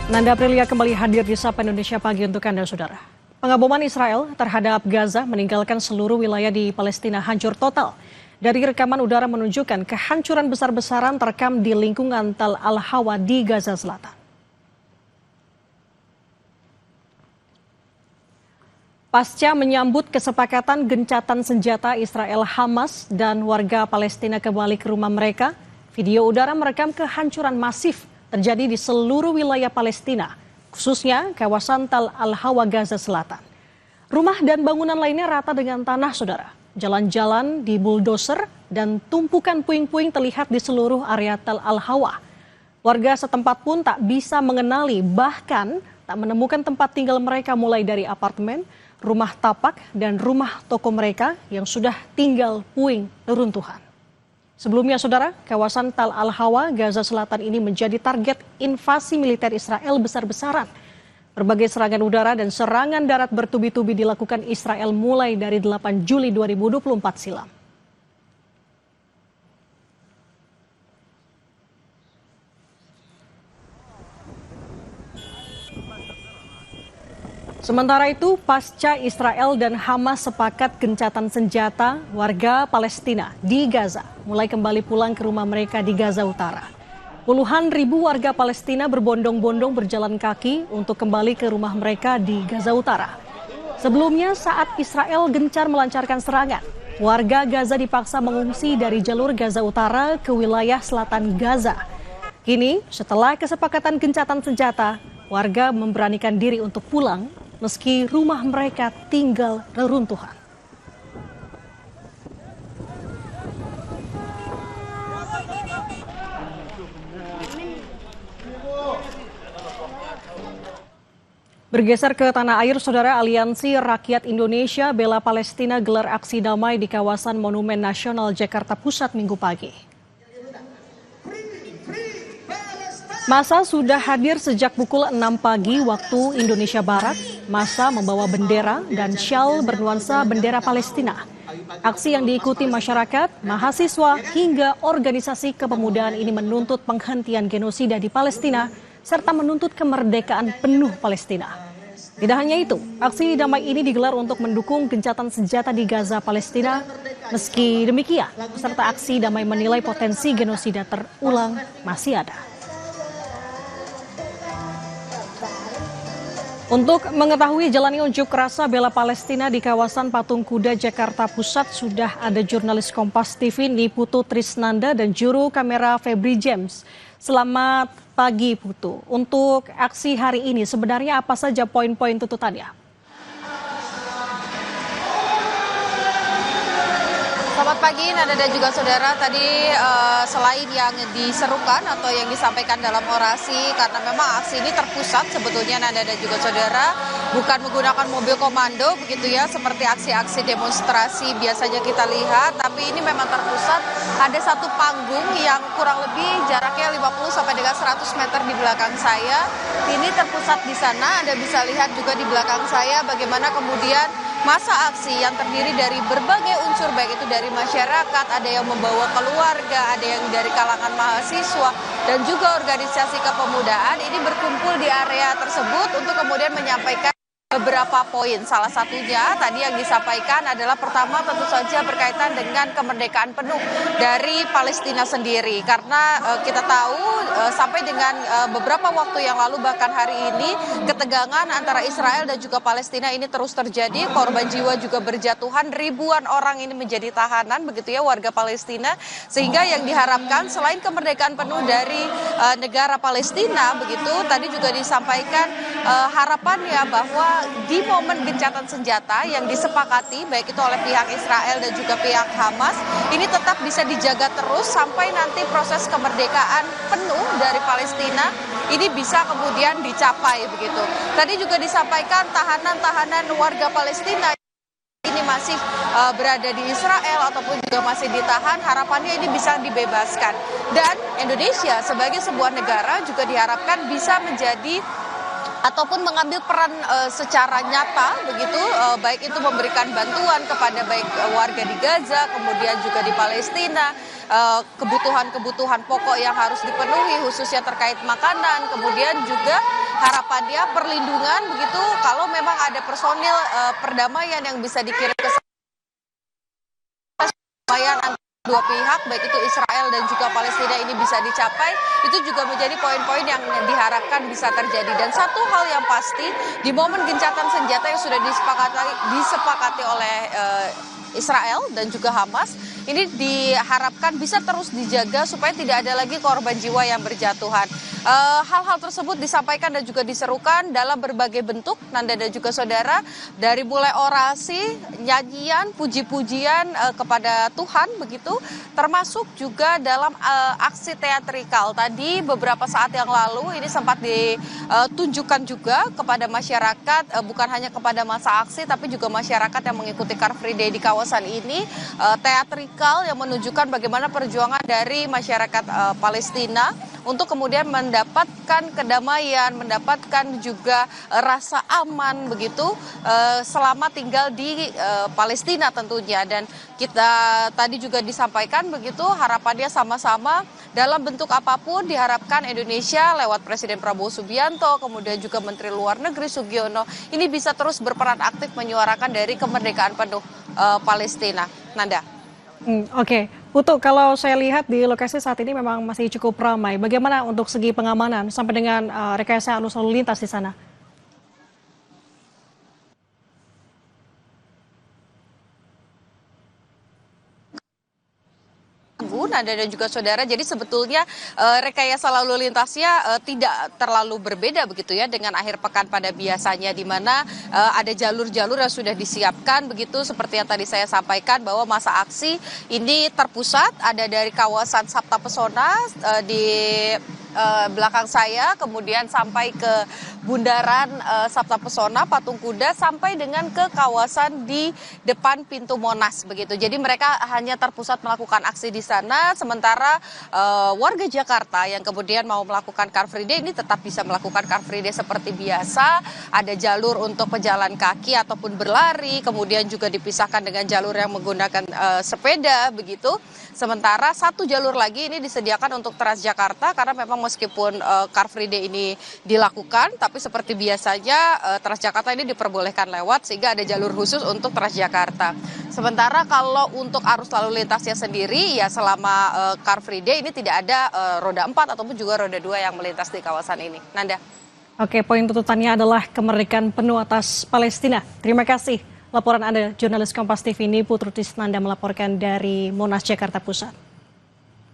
Nanda Aprilia kembali hadir di Sapa Indonesia Pagi untuk Anda, Saudara. Pengaboman Israel terhadap Gaza meninggalkan seluruh wilayah di Palestina hancur total. Dari rekaman udara menunjukkan kehancuran besar-besaran terekam di lingkungan Tal Al-Hawa di Gaza Selatan. Pasca menyambut kesepakatan gencatan senjata Israel Hamas dan warga Palestina kembali ke rumah mereka, video udara merekam kehancuran masif terjadi di seluruh wilayah Palestina, khususnya kawasan Tal Al-Hawa Gaza Selatan. Rumah dan bangunan lainnya rata dengan tanah, Saudara. Jalan-jalan di bulldozer dan tumpukan puing-puing terlihat di seluruh area Tal Al-Hawa. Warga setempat pun tak bisa mengenali, bahkan tak menemukan tempat tinggal mereka mulai dari apartemen, rumah tapak, dan rumah toko mereka yang sudah tinggal puing reruntuhan. Sebelumnya, Saudara, kawasan Tal Al-Hawa, Gaza Selatan ini menjadi target invasi militer Israel besar-besaran. Berbagai serangan udara dan serangan darat bertubi-tubi dilakukan Israel mulai dari 8 Juli 2024 silam. Sementara itu, pasca Israel dan Hamas sepakat gencatan senjata, warga Palestina di Gaza mulai kembali pulang ke rumah mereka di Gaza Utara. Puluhan ribu warga Palestina berbondong-bondong berjalan kaki untuk kembali ke rumah mereka di Gaza Utara. Sebelumnya, saat Israel gencar melancarkan serangan, warga Gaza dipaksa mengungsi dari jalur Gaza Utara ke wilayah selatan Gaza. Kini, setelah kesepakatan gencatan senjata, warga memberanikan diri untuk pulang meski rumah mereka tinggal reruntuhan. Bergeser ke tanah air, Saudara, Aliansi Rakyat Indonesia Bela Palestina gelar aksi damai di kawasan Monumen Nasional Jakarta Pusat Minggu pagi. Massa sudah hadir sejak pukul 6 pagi waktu Indonesia Barat. Massa membawa bendera dan syal bernuansa bendera Palestina. Aksi yang diikuti masyarakat, mahasiswa, hingga organisasi kepemudaan ini menuntut penghentian genosida di Palestina serta menuntut kemerdekaan penuh Palestina. Tidak hanya itu, aksi damai ini digelar untuk mendukung gencatan senjata di Gaza, Palestina. Meski demikian, peserta aksi damai menilai potensi genosida terulang masih ada. Untuk mengetahui jalannya unjuk rasa bela Palestina di kawasan Patung Kuda Jakarta Pusat, sudah ada jurnalis Kompas TV Niputu Trisnanda dan juru kamera Febri James. Selamat pagi, Putu. Untuk aksi hari ini sebenarnya apa saja poin-poin tuntutannya? Selamat pagi, Nanda dan juga saudara. Tadi selain yang diserukan atau yang disampaikan dalam orasi, karena memang aksi ini terpusat sebetulnya, Nanda dan juga saudara, bukan menggunakan mobil komando begitu ya, seperti aksi-aksi demonstrasi biasanya kita lihat, tapi ini memang terpusat. Ada satu panggung yang kurang lebih jaraknya 50 sampai dengan 100 meter di belakang saya. Ini terpusat di sana. Anda bisa lihat juga di belakang saya bagaimana kemudian masa aksi yang terdiri dari berbagai unsur, baik itu dari masyarakat, ada yang membawa keluarga, ada yang dari kalangan mahasiswa, dan juga organisasi kepemudaan ini berkumpul di area tersebut untuk kemudian menyampaikan beberapa poin. Salah satunya tadi yang disampaikan adalah pertama tentu saja berkaitan dengan kemerdekaan penuh dari Palestina sendiri. Karena kita tahu sampai dengan beberapa waktu yang lalu, bahkan hari ini, ketegangan antara Israel dan juga Palestina ini terus terjadi. Korban jiwa juga berjatuhan, ribuan orang ini menjadi tahanan begitu ya, warga Palestina. Sehingga yang diharapkan selain kemerdekaan penuh dari negara Palestina begitu, tadi juga disampaikan harapannya bahwa di momen gencatan senjata yang disepakati baik itu oleh pihak Israel dan juga pihak Hamas ini tetap bisa dijaga terus sampai nanti proses kemerdekaan penuh dari Palestina ini bisa kemudian dicapai begitu. Tadi juga disampaikan tahanan-tahanan warga Palestina ini masih berada di Israel ataupun juga masih ditahan, harapannya ini bisa dibebaskan. Dan Indonesia sebagai sebuah negara juga diharapkan bisa menjadi ataupun mengambil peran secara nyata begitu, baik itu memberikan bantuan kepada baik warga di Gaza, kemudian juga di Palestina, kebutuhan-kebutuhan pokok yang harus dipenuhi khususnya terkait makanan, kemudian juga harapannya perlindungan begitu kalau memang ada personil perdamaian yang bisa dikirim ke perdamaian antara dua pihak, baik itu Israel dan juga Palestina ini bisa dicapai, itu juga menjadi poin-poin yang diharapkan bisa terjadi. Dan satu hal yang pasti, di momen gencatan senjata yang sudah disepakati oleh Israel dan juga Hamas, ini diharapkan bisa terus dijaga supaya tidak ada lagi korban jiwa yang berjatuhan. Hal-hal tersebut disampaikan dan juga diserukan dalam berbagai bentuk, Nanda dan juga saudara, dari mulai orasi, nyanyian, puji-pujian kepada Tuhan begitu, termasuk juga dalam aksi teatrikal. Tadi beberapa saat yang lalu ini sempat ditunjukkan juga kepada masyarakat, bukan hanya kepada masa aksi tapi juga masyarakat yang mengikuti Car Free Day di kawasan ini, teatrikal yang menunjukkan bagaimana perjuangan dari masyarakat Palestina untuk kemudian mendapatkan kedamaian, mendapatkan juga rasa aman begitu selama tinggal di Palestina tentunya. Dan kita tadi juga disampaikan begitu harapannya sama-sama dalam bentuk apapun diharapkan Indonesia lewat Presiden Prabowo Subianto, kemudian juga Menteri Luar Negeri Sugiono ini bisa terus berperan aktif menyuarakan dari kemerdekaan penuh Palestina. Nanda. Oke, Putu, kalau saya lihat di lokasi saat ini memang masih cukup ramai. Bagaimana untuk segi pengamanan sampai dengan rekayasa arus lalu lintas di sana? Nanda dan juga saudara, jadi sebetulnya rekayasa lalu lintasnya tidak terlalu berbeda begitu ya dengan akhir pekan pada biasanya, di mana ada jalur-jalur yang sudah disiapkan begitu seperti yang tadi saya sampaikan bahwa masa aksi ini terpusat ada dari kawasan Sabta Pesona di belakang saya, kemudian sampai ke bundaran Sabta Pesona, Patung Kuda, sampai dengan ke kawasan di depan pintu Monas begitu. Jadi mereka hanya terpusat melakukan aksi di sana, sementara warga Jakarta yang kemudian mau melakukan Car Free Day ini tetap bisa melakukan Car Free Day seperti biasa. Ada jalur untuk pejalan kaki ataupun berlari, kemudian juga dipisahkan dengan jalur yang menggunakan sepeda begitu. Sementara satu jalur lagi ini disediakan untuk Transjakarta karena memang meskipun Car Free Day ini dilakukan, tapi seperti biasanya Transjakarta ini diperbolehkan lewat sehingga ada jalur khusus untuk Transjakarta. Sementara kalau untuk arus lalu lintasnya sendiri ya selama Car Free Day ini tidak ada roda 4 ataupun juga roda 2 yang melintas di kawasan ini. Nanda. Oke, poin tuntutannya adalah kemerdekaan penuh atas Palestina. Terima kasih. Laporan Anda, jurnalis Kompas TV ini Putru Tisnanda melaporkan dari Monas, Jakarta Pusat.